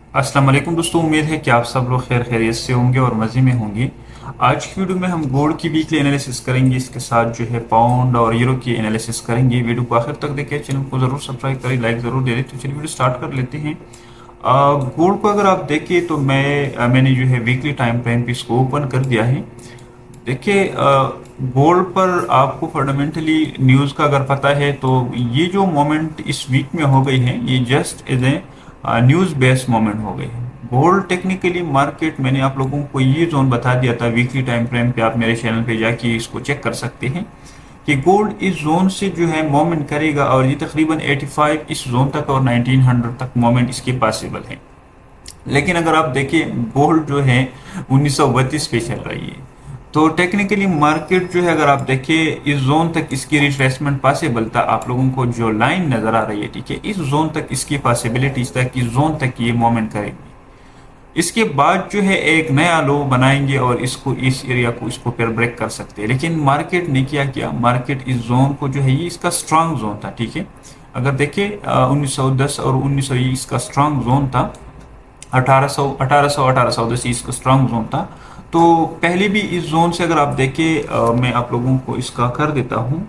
अस्सलाम वालेकुम दोस्तों, उम्मीद है कि आप सब लोग खैर खैरियत से होंगे और मज़े में होंगे। आज की वीडियो में हम गोल्ड की वीकली एनालिसिस करेंगे, इसके साथ जो है पाउंड और यूरो की एनालिसिस करेंगे। वीडियो को आखिर तक देखें, चैनल को ज़रूर सब्सक्राइब करें, लाइक ज़रूर दे दें। तो चलिए वीडियो स्टार्ट कर लेते हैं। गोल्ड को अगर आप देखें तो मैंने जो है वीकली टाइम फ्रेम पे इसको ओपन कर दिया है। देखिए, गोल्ड पर आपको फंडामेंटली न्यूज़ का अगर पता है तो ये जो मोमेंट इस वीक में हो गई है ये just as a news based moment हो गई है। गोल्ड टेक्निकली मार्केट, मैंने आप लोगों को ये जोन बता दिया था वीकली टाइम फ्रेम पे, आप मेरे चैनल पे जाके इसको चेक कर सकते हैं कि गोल्ड इस जोन से जो है मोमेंट करेगा और ये तकरीबन 85 इस जोन तक और 1900 तक मोमेंट इसके पॉसिबल है। लेकिन अगर आप देखिए गोल्ड जो है 1932 पे चल रही है, तो टेक्निकली मार्केट जो है अगर आप देखें इस जोन तक इसकी रिट्रेसमेंट पॉसिबल था। आप लोगों को जो लाइन नजर आ रही है, ठीक है, इस जोन तक इसकी पॉसिबिलिटीज तक, इस जोन तक ये मूवमेंट करेगी। इसके बाद जो है एक नया लो बनाएंगे और इसको, इस एरिया को, इसको फिर ब्रेक कर सकते हैं। लेकिन मार्केट ने क्या किया, मार्केट इस जोन को जो है, ये इसका स्ट्रांग जोन था, ठीक है। अगर देखें 1910 और 1920 इसका स्ट्रांग जोन था। 1810 इसका स्ट्रांग जोन था। तो पहले भी इस जोन से अगर आप देखें, मैं आप लोगों को इसका कर देता हूँ।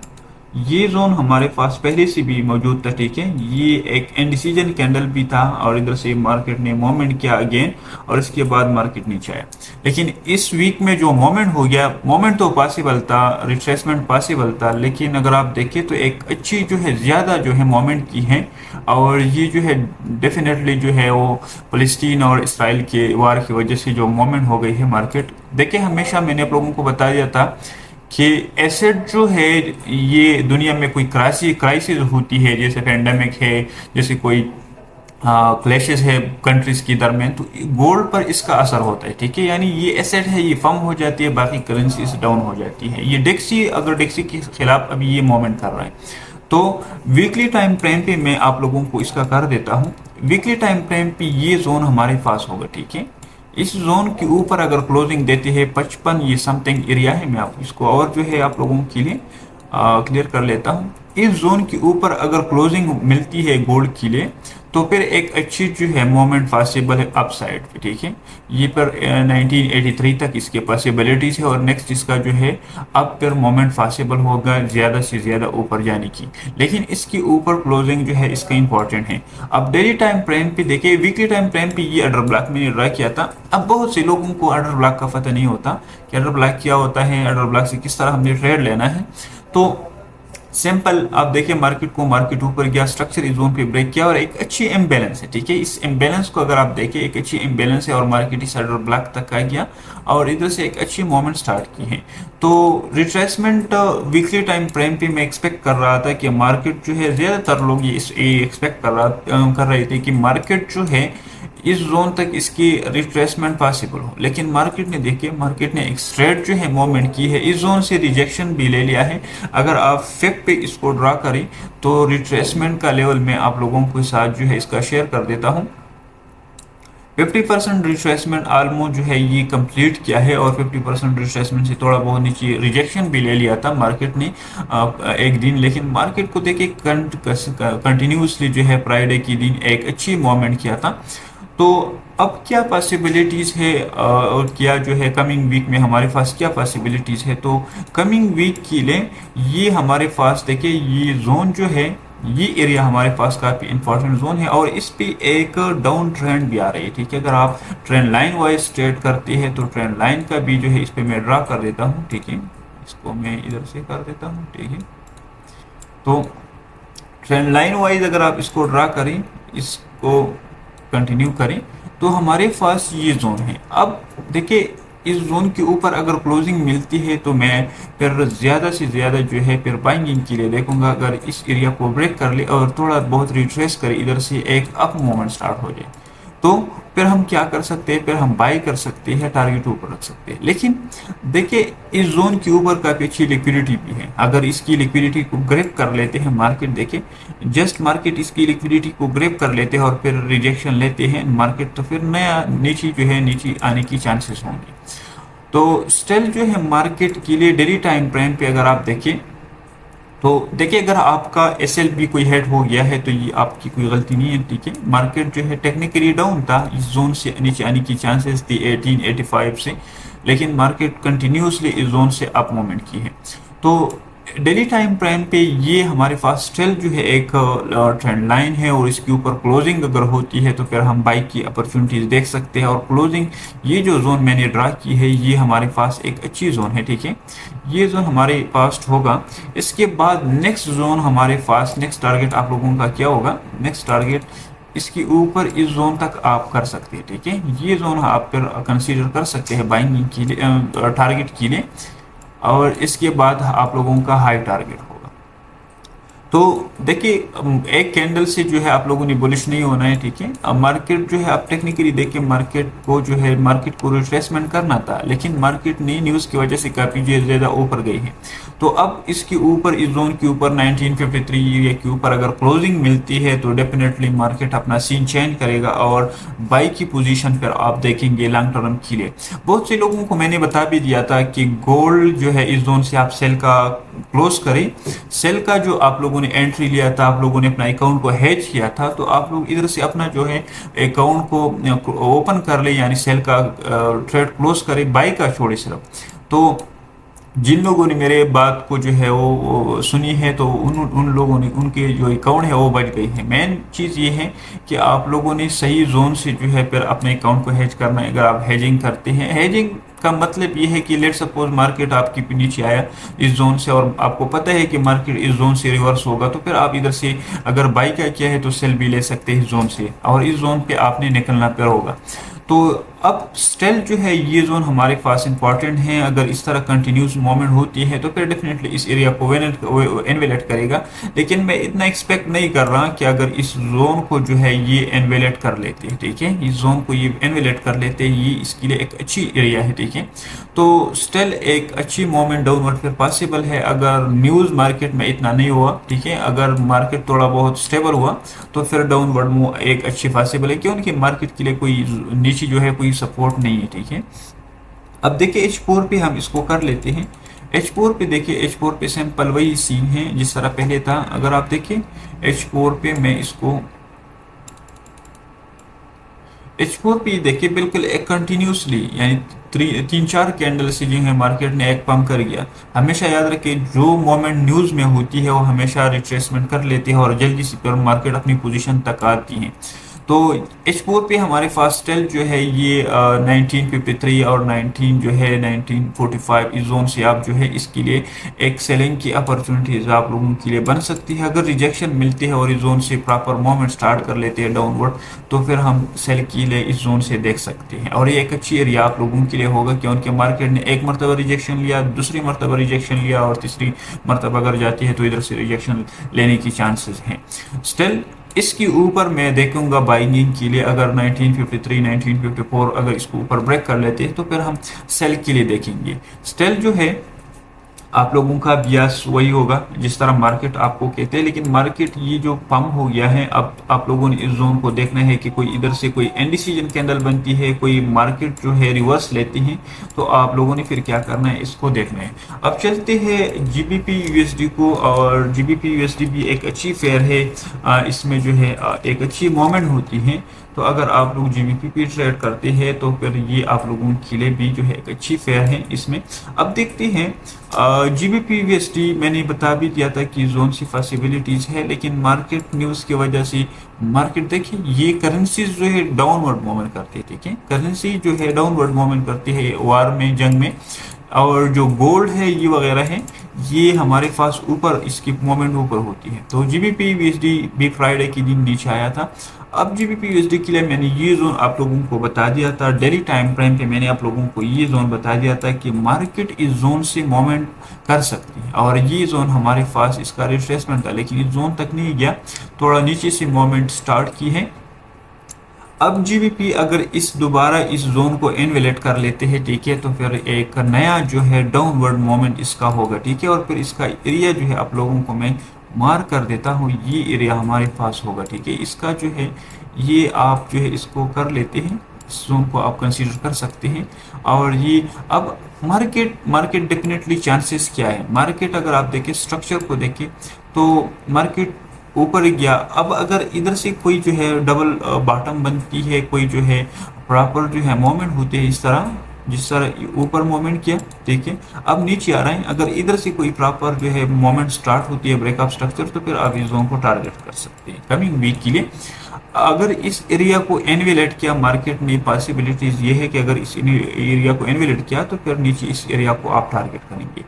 ये जोन हमारे पास पहले से भी मौजूद था, ठीक है। ये एक इंडिसीजन कैंडल भी था और इधर से मार्केट ने मोमेंट किया अगेन और इसके बाद मार्केट नीचे आया। लेकिन इस वीक में जो मोमेंट हो गया, मोमेंट तो पॉसिबल था, रिट्रेसमेंट पॉसिबल था, लेकिन अगर आप देखें तो एक अच्छी जो है, ज़्यादा जो है मोमेंट की है। और ये जो है डेफिनेटली जो है वो फलस्तीन और इसराइल के वार की वजह से जो मोमेंट हो गई है मार्केट। देखिए, हमेशा मैंने आप लोगों को बता दिया था कि एसेट जो है, ये दुनिया में कोई क्राइसिस होती है, जैसे पेंडेमिक है, जैसे कोई क्लैशेस है कंट्रीज की दरमियान, तो गोल्ड पर इसका असर होता है, ठीक है। यानी ये एसेट है, ये फर्म हो जाती है, बाकी करेंसीज डाउन हो जाती है। ये डेक्सी, अगर डेक्सी के खिलाफ अभी ये मूवमेंट कर रहा है, तो वीकली टाइम फ्रेम पे मैं आप लोगों को इसका कर देता हूँ। वीकली टाइम फ्रेम पे ये जोन हमारे पास होगा, ठीक है। इस जोन के ऊपर अगर क्लोजिंग देते हैं 55, ये समथिंग एरिया है। मैं आप इसको और जो है आप लोगों के लिए क्लियर कर लेता हूँ। इस जोन के ऊपर अगर क्लोजिंग मिलती है गोल्ड के लिए, तो फिर एक अच्छी जो है मोमेंट पॉसिबल है अपसाइड पे, ठीक है। ये पर 1983 तक इसके पॉसिबिलिटीज है और नेक्स्ट इसका जो है अब फिर मोमेंट पॉसिबल होगा ज़्यादा से ज़्यादा ऊपर जाने की। लेकिन इसके ऊपर क्लोजिंग जो है इसका इंपॉर्टेंट है। अब डेली टाइम फ्रेम पे देखिए, वीकली टाइम फ्रेम पे ये ऑर्डर ब्लॉक मैंने ड्रा किया था। अब बहुत से लोगों को ऑर्डर ब्लॉक का पता नहीं होता कि ऑर्डर ब्लॉक क्या होता है, ऑर्डर ब्लॉक से किस तरह हमने ट्रेड लेना है। तो सिंपल आप देखिए, मार्केट ऊपर गया, स्ट्रक्चर इस जोन पे ब्रेक किया और एक अच्छी इम्बैलेंस है, ठीक है। इस इम्बैलेंस को अगर आप देखें, एक अच्छी इम्बैलेंस है और मार्केट इस ऑर्डर ब्लॉक तक आ गया और इधर से एक अच्छी मूवमेंट स्टार्ट की है। तो रिट्रेसमेंट वीकली टाइम फ्रेम पे मैं एक्सपेक्ट कर रहा था कि मार्केट जो है, ज्यादातर लोग ये एक्सपेक्ट कर रहे थे कि मार्केट जो है इस जोन तक इसकी रिट्रेसमेंट पॉसिबल हो। लेकिन मार्केट ने देखिए, मार्केट ने एक स्ट्रेट जो है मूवमेंट की है, इस जोन से रिजेक्शन भी ले लिया है। अगर आप फैक्ट पे इसको ड्रा करें तो रिट्रेसमेंट का लेवल मैं आप लोगों के साथ जो है इसका शेयर कर देता हूँ। 50% रिट्रेसमेंट ऑलमोस्ट जो है ये कंप्लीट किया है और 50% रिट्रेसमेंट से थोड़ा बहुत नीचे रिजेक्शन भी ले लिया था मार्केट ने एक दिन। लेकिन मार्केट को देखिए कंटिन्यूसली जो है फ्राइडे की दिन एक अच्छी मूवमेंट किया था। तो अब क्या पॉसिबिलिटीज़ है और क्या जो है कमिंग वीक में हमारे पास क्या पॉसिबिलिटीज़ है, तो कमिंग वीक के लिए ये हमारे पास देखिए, ये जोन जो है, ये एरिया हमारे पास काफ़ी इंपॉर्टेंट जोन है और इस पे एक डाउन ट्रेंड भी आ रही है, ठीक है। अगर आप ट्रेंड लाइन वाइज ट्रेड करते हैं तो ट्रेंड लाइन का भी जो है इस पे मैं ड्रा कर देता हूँ, ठीक है। इसको मैं इधर से कर देता हूँ, ठीक है। तो ट्रेंड लाइन वाइज अगर आप इसको ड्रा करें, इसको कंटिन्यू करें, तो हमारे पास ये जोन है। अब देखिए, इस जोन के ऊपर अगर क्लोजिंग मिलती है तो मैं फिर ज़्यादा से ज़्यादा जो है फिर बाइंगिंग के लिए देखूंगा। अगर इस एरिया को ब्रेक कर ले और थोड़ा बहुत रिट्रेस करे, इधर से एक अप मूवमेंट स्टार्ट हो जाए, तो फिर हम क्या कर सकते हैं, फिर हम बाई कर सकते हैं, टारगेट ऊपर रख सकते हैं। लेकिन देखिए, इस जोन के ऊपर काफ़ी अच्छी लिक्विडिटी भी है। अगर इसकी लिक्विडिटी को ग्रैब कर लेते हैं मार्केट, देखिए जस्ट मार्केट इसकी लिक्विडिटी को ग्रैब कर लेते हैं और फिर रिजेक्शन लेते हैं मार्केट, तो फिर नया नीचे जो है, नीचे आने की चांसेस होंगे। तो स्टिल जो है मार्केट के लिए डेली टाइम फ्रेम पे अगर आप देखें तो देखिए, अगर आपका एस एल बी कोई हेड हो गया है तो ये आपकी कोई गलती नहीं है, ठीक है। मार्केट जो है टेक्निकली डाउन था, इस जोन से नीचे आने की चांसेस थी 1885 से, लेकिन मार्केट कंटिन्यूसली इस जोन से अप मूवमेंट की है। तो डेली टाइम फ्रेम पे ये हमारे पास स्टिल जो है एक ट्रेंड लाइन है, और इसके ऊपर क्लोजिंग अगर होती है तो फिर हम बाइक की अपॉर्चुनिटीज देख सकते हैं। और क्लोजिंग, ये जो जोन मैंने ड्रा की है ये हमारे पास एक अच्छी जोन है, ठीक है। ये जोन हमारे पास होगा। इसके बाद नेक्स्ट जोन हमारे पास, नेक्स्ट टारगेट आप लोगों का क्या होगा, नेक्स्ट टारगेट इसके ऊपर इस जोन तक आप कर सकते हैं, ठीक है। ये जोन आप फिर कंसीडर कर सकते हैं बाइंग के लिए, टारगेट के लिए। और इसके बाद आप लोगों का हाई टारगेट होगा। तो देखिए, एक कैंडल से जो है आप लोगों ने बुलिश नहीं होना है, ठीक है। अब मार्केट जो है आप टेक्निकली देखिए, मार्केट को जो है, मार्केट को रिट्रेसमेंट करना था, लेकिन मार्केट नई न्यूज़ की वजह से काफ़ी ज़्यादा ऊपर गई है। तो अब इसके ऊपर, इस जोन के ऊपर 1953 या के ऊपर अगर क्लोजिंग मिलती है तो डेफिनेटली मार्केट अपना सीन चेंज करेगा, और बाई की पोजीशन पर आप देखेंगे लॉन्ग टर्म के लिए। बहुत से लोगों को मैंने बता भी दिया था कि गोल्ड जो है इस जोन से आप सेल का क्लोज करें। सेल का जो आप लोगों ने एंट्री लिया था, आप लोगों ने अपना अकाउंट को हैज किया था, तो आप लोग इधर से अपना जो है अकाउंट को ओपन कर ले, यानी सेल का ट्रेड क्लोज करें, बाई का छोड़े सिर्फ। तो जिन लोगों ने मेरे बात को जो है वो सुनी है, तो उन लोगों ने, उनके जो अकाउंट है वो बढ़ गई है। मेन चीज़ ये है कि आप लोगों ने सही जोन से जो है फिर अपने अकाउंट को हेज करना है। अगर आप हेजिंग करते हैं, हेजिंग का मतलब ये है कि लेट सपोज मार्केट आपके नीचे आया इस जोन से, और आपको पता है कि मार्केट इस जोन से रिवर्स होगा, तो फिर आप इधर से अगर बाई का किया है तो सेल भी ले सकते हैं इस जोन से, और इस जोन पे आपने निकलना फिर होगा। तो अब स्टिल जो है ये जोन हमारे पास इंपॉर्टेंट है। अगर इस तरह कंटिन्यूस मूवमेंट होती है तो फिर डेफिनेटली इस एरिया को एनवेलेट करेगा, लेकिन मैं इतना एक्सपेक्ट नहीं कर रहा कि अगर इस जोन को जो है ये एनवेलेट कर लेते हैं, ठीक है, इस जोन को ये एनवेलेट कर लेते हैं, ये इसके लिए एक अच्छी एरिया है, ठीक है। तो स्टिल एक अच्छी मूवमेंट डाउनवर्ड फिर पॉसिबल है, अगर न्यूज़ मार्केट में इतना नहीं हुआ, ठीक है। अगर मार्केट थोड़ा बहुत स्टेबल हुआ तो फिर डाउनवर्ड मूव एक अच्छी पॉसिबल है, क्योंकि मार्केट के लिए कोई नीचे जो है कोई सपोर्ट नहीं है, ठीक है। अब देखिए H4 पे हम इसको कर लेते हैं। H4 पे देखिए, H4 पे सिंपल वही सीन है जिस तरह पहले था। अगर आप देखिए H4 पे, मैं इसको H4 पे देखिए बिल्कुल एक कंटिन्यूसली, यानी 3-4 कैंडल से जो है मार्केट ने एक पंप कर गया। हमेशा याद रखें, जो मोमेंट न्यूज़ में होती है वो हमेशा रिट्रेसमेंट कर लेती है और जल्दी से पर मार्केट अपनी पोजीशन तक आती है। तो H4 पे हमारे पास स्टिल जो है ये 1953 और 19 जो है 1945 इस जोन से आप जो है इसके लिए एक सेलिंग की अपॉर्चुनिटीज आप लोगों के लिए बन सकती है। अगर रिजेक्शन मिलती है और इस जोन से प्रॉपर मूवमेंट स्टार्ट कर लेते हैं डाउनवर्ड, तो फिर हम सेल के लिए इस जोन से देख सकते हैं, और ये एक अच्छी एरिया आप लोगों के लिए होगा, क्योंकि मार्केट ने एक मरतबा रिजेक्शन लिया, दूसरी मरतबा रिजेक्शन लिया, और तीसरी मरतबा अगर जाती है तो इधर से रिजेक्शन लेने की चांसेस हैं। स्टिल इसके ऊपर मैं देखूंगा बाइंग के लिए, अगर 1953 1954 अगर इसको ऊपर ब्रेक कर लेते हैं तो फिर हम सेल के लिए देखेंगे। स्टिल जो है आप लोगों का बियास वही होगा जिस तरह मार्केट आपको कहते हैं, लेकिन मार्केट ये जो पंप हो गया है, अब आप लोगों ने इस जोन को देखना है कि कोई इधर से कोई इंडिसीजन कैंडल बनती है, कोई मार्केट जो है रिवर्स लेती है, तो आप लोगों ने फिर क्या करना है, इसको देखना है। अब चलते हैं जीबीपी यूएसडी को, और जीबीपी यूएसडी भी एक अच्छी फेयर है, इसमें जो है एक अच्छी मूवमेंट होती है। तो अगर आप लोग जीबीपी पे ट्रेड करते हैं तो फिर ये आप लोगों के लिए भी जो है एक अच्छी फेयर है इसमें। अब देखते हैं जीबीपी यूएसडी, मैंने बता भी दिया था कि जोन सी पॉसिबिलिटीज है, लेकिन मार्केट न्यूज़ की वजह से मार्केट देखिए ये करेंसीज जो है डाउनवर्ड मूवमेंट करती है, ठीक है, करेंसी जो है डाउनवर्ड मूवमेंट करती है वार में, जंग में। और जो गोल्ड है ये वगैरह है, ये हमारे पास ऊपर इसकी मोमेंट ऊपर होती है। तो जीबीपी यूएसडी भी फ्राइडे के दिन नीचे आया था। अब जीबीपी यूएसडी के लिए मैंने ये जोन आप लोगों को बता दिया था, डेली टाइम फ्रेम पे मैंने आप लोगों को ये जोन बता दिया था कि मार्केट इस जोन से मोमेंट कर सकती है, और ये जोन हमारे पास इसका रिट्रेसमेंट था, लेकिन इस जोन तक नहीं गया, थोड़ा नीचे से मोमेंट स्टार्ट की है। अब जीबीपी अगर इस दोबारा इस जोन को इन्वेलेट कर लेते हैं, ठीक है, तो फिर एक नया जो है डाउनवर्ड मोमेंट इसका होगा, ठीक है। और फिर इसका एरिया जो है आप लोगों को मैं मार्क कर देता हूँ, ये एरिया हमारे पास होगा, ठीक है। इसका जो है ये आप जो है इसको कर लेते हैं, इस जोन को आप कंसीडर कर सकते हैं। और ये अब मार्केट डेफिनेटली चांसेस क्या है, मार्केट अगर आप देखें स्ट्रक्चर को देखें तो मार्केट ऊपर गया। अब अगर इधर से कोई जो है डबल बॉटम बनती है, कोई जो है प्रॉपर जो है मोमेंट होते हैं इस तरह, जिस तरह ऊपर मोमेंट किया, ठीक है, अब नीचे आ रहा है, अगर इधर से कोई प्रॉपर जो है मोमेंट स्टार्ट होती है ब्रेकअप स्ट्रक्चर, तो फिर आप इस जोन को टारगेट कर सकते हैं कमिंग वीक के लिए। अगर इस एरिया को एनवेलेट किया मार्केट ने, पॉसिबिलिटीज ये है कि अगर इस एरिया को एनवेलेट किया तो फिर नीचे इस एरिया को आप टारगेट करेंगे।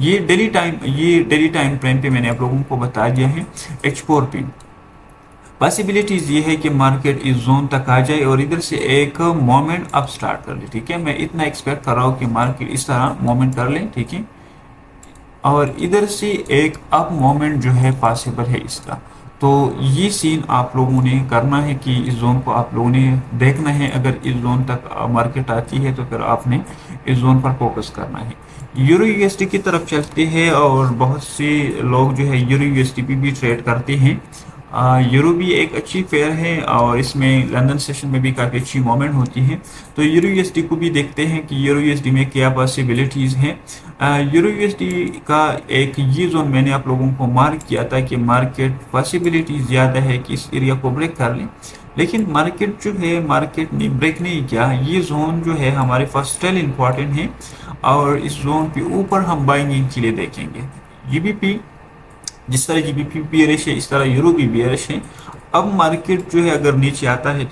ये डेली टाइम फ्रेम पे मैंने आप लोगों को बता दिया है। H4 पे पॉसिबिलिटीज ये है कि मार्केट इस जोन तक आ जाए और इधर से एक मोमेंट अप स्टार्ट कर ले, ठीक है, मैं इतना एक्सपेक्ट कर रहा हूँ कि मार्केट इस तरह मोमेंट कर ले, ठीक है, और इधर से एक अप मोमेंट जो है पॉसिबल है इसका। तो ये सीन आप लोगों ने करना है कि इस जोन को आप लोगों ने देखना है। अगर इस जोन तक मार्केट आती है तो फिर आपने इस जोन पर फोकस करना है। यूरो यूएसडी की तरफ चलते हैं और बहुत से लोग जो है यूरो यूएसडी पे भी ट्रेड करते हैं। यूरो भी एक अच्छी फेयर है और इसमें लंदन सेशन में भी काफ़ी अच्छी मोमेंट होती है। तो यूरो यूएसडी को भी देखते हैं कि यूरो यूएसडी में क्या पॉसिबिलिटीज़ हैं। यूरो यूएसडी का एक ये जोन मैंने आप लोगों को मार्क किया था कि मार्केट पॉसिबिलिटी ज़्यादा है कि इस एरिया को ब्रेक कर लें, लेकिन मार्केट जो है मार्केट ने ब्रेक नहीं किया। ये जोन जो है हमारे पास स्टिल इम्पॉर्टेंट है और इस जोन पे ऊपर हम बाइंग के लिए देखेंगे। जीबीपी जिस तरह जीबीपी बियरिश है इस तरह यूरो भी बियरिश है। अब मार्केट जो है अगर नीचे आता है,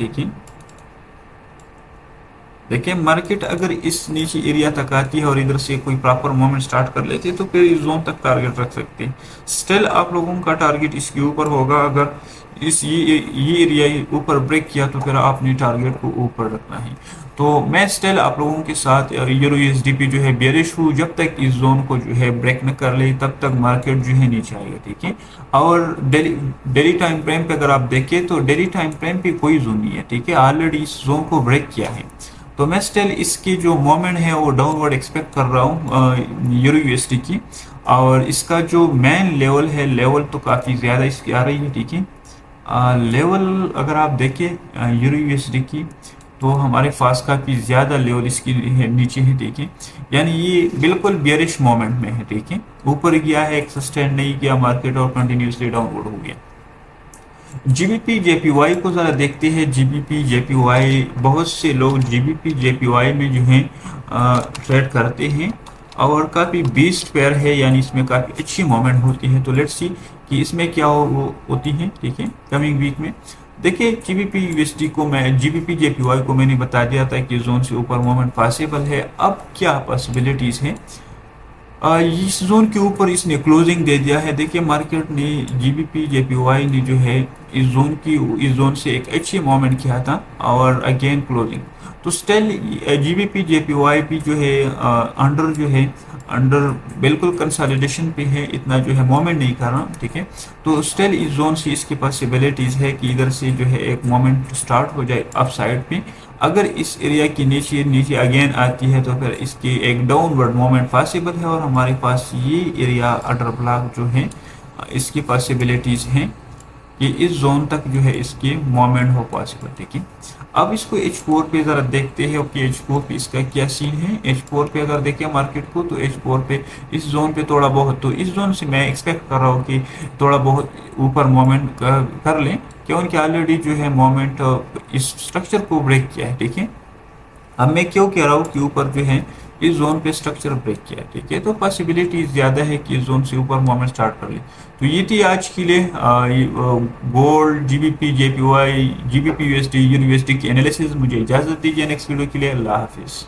देखिए मार्केट अगर इस नीचे एरिया तक आती है और इधर से कोई प्रॉपर मोमेंट स्टार्ट कर लेती है तो फिर इस जोन तक टारगेट रख सकते हैं। स्टिल आप लोगों का टारगेट इसके ऊपर होगा। अगर ये एरिया ऊपर ब्रेक किया तो फिर आपने टारगेट को ऊपर रखना है। तो मैं स्टिल आप लोगों के साथ यूरो यूएसडी जो है बेरिश हूँ। जब तक इस जोन को जो है ब्रेक न कर ले तब तक मार्केट जो है नीचे आएगा, ठीक है। और डेली टाइम फ्रेम पे अगर आप देखें तो डेली टाइम फ्रेम पे कोई जोन नहीं है, ठीक है, ऑलरेडी इस जोन को ब्रेक किया है। तो मैं स्टिल इसकी जो मोमेंट है वो डाउनवर्ड एक्सपेक्ट कर रहा हूँ यूरो यूएसडी की। और इसका जो मेन लेवल है, लेवल तो काफ़ी ज़्यादा इसकी आ रही है, ठीक है। लेवल अगर आप देखें यूरो यूएसडी की तो हमारे पास काफ़ी ज़्यादा लेवल इसकी है, नीचे है, ठीक है, यानी ये बिल्कुल बियरिश मोमेंट में है, ठीक है। ऊपर गया है, एक सस्टेन नहीं किया मार्केट और कंटिन्यूसली डाउनवर्ड हो गया। जीबीपी जेपीवाई को ज़रा देखते हैं। जीबीपी जेपीवाई बहुत से लोग जीबीपी जेपीवाई में जो है ट्रेड करते हैं और काफ़ी बीस्ट पेयर है, यानी इसमें काफ़ी अच्छी मोमेंट होती है। तो लेट्स सी कि इसमें क्या होती है, ठीक है, कमिंग वीक में। देखिए जीबीपी यूएसडी को मैं जीबीपी जेपीवाई को मैंने बता दिया था कि जोन से ऊपर मोमेंट पॉसिबल है। अब क्या पॉसिबिलिटीज़ हैं, इस जोन के ऊपर इसने क्लोजिंग दे दिया है। देखिए मार्केट ने जीबीपी जेपीवाई ने जो है इस जोन से एक अच्छी मोमेंट किया था और अगेन क्लोजिंग। तो स्टिल जीबीपी जेपीवाई भी जो है अंडर बिल्कुल कंसोलिडेशन पे है, इतना जो है मोमेंट नहीं कर रहा, ठीक है। तो स्टिल इस जोन से इसकी पॉसिबिलिटीज़ है कि इधर से जो है एक मोमेंट स्टार्ट हो जाए अप साइड पे। अगर इस एरिया की नीचे अगेन आती है तो फिर इसकी एक डाउनवर्ड मोमेंट पॉसिबल है और हमारे पास ये एरिया अंडर ब्लॉक जो है इसकी पॉसिबिलिटीज़ हैं कि इस जोन तक जो है इसकी मोमेंट हो पॉसिबल, ठीक है। अब इसको H4 पे ज़रा देखते हैं कि H4 पे इसका क्या सीन है। H4 पे अगर देखें मार्केट को तो H4 पे इस जोन पे थोड़ा बहुत, तो इस जोन से मैं एक्सपेक्ट कर रहा हूँ कि थोड़ा बहुत ऊपर मोमेंट कर लें, क्योंकि ऑलरेडी जो है मोमेंट इस स्ट्रक्चर को ब्रेक किया है, ठीक है। अब मैं क्यों कह रहा हूँ कि ऊपर जो है इस जोन पे स्ट्रक्चर ब्रेक किया है, ठीक है, तो पॉसिबिलिटी ज़्यादा है कि इस जोन से ऊपर मोमेंट स्टार्ट कर ले। तो ये थी आज के लिए gold, GBP JPY, GBP USD, university की एनालिसिस। मुझे इजाज़त दीजिए नेक्स्ट वीडियो के लिए। अल्लाह हाफिज़।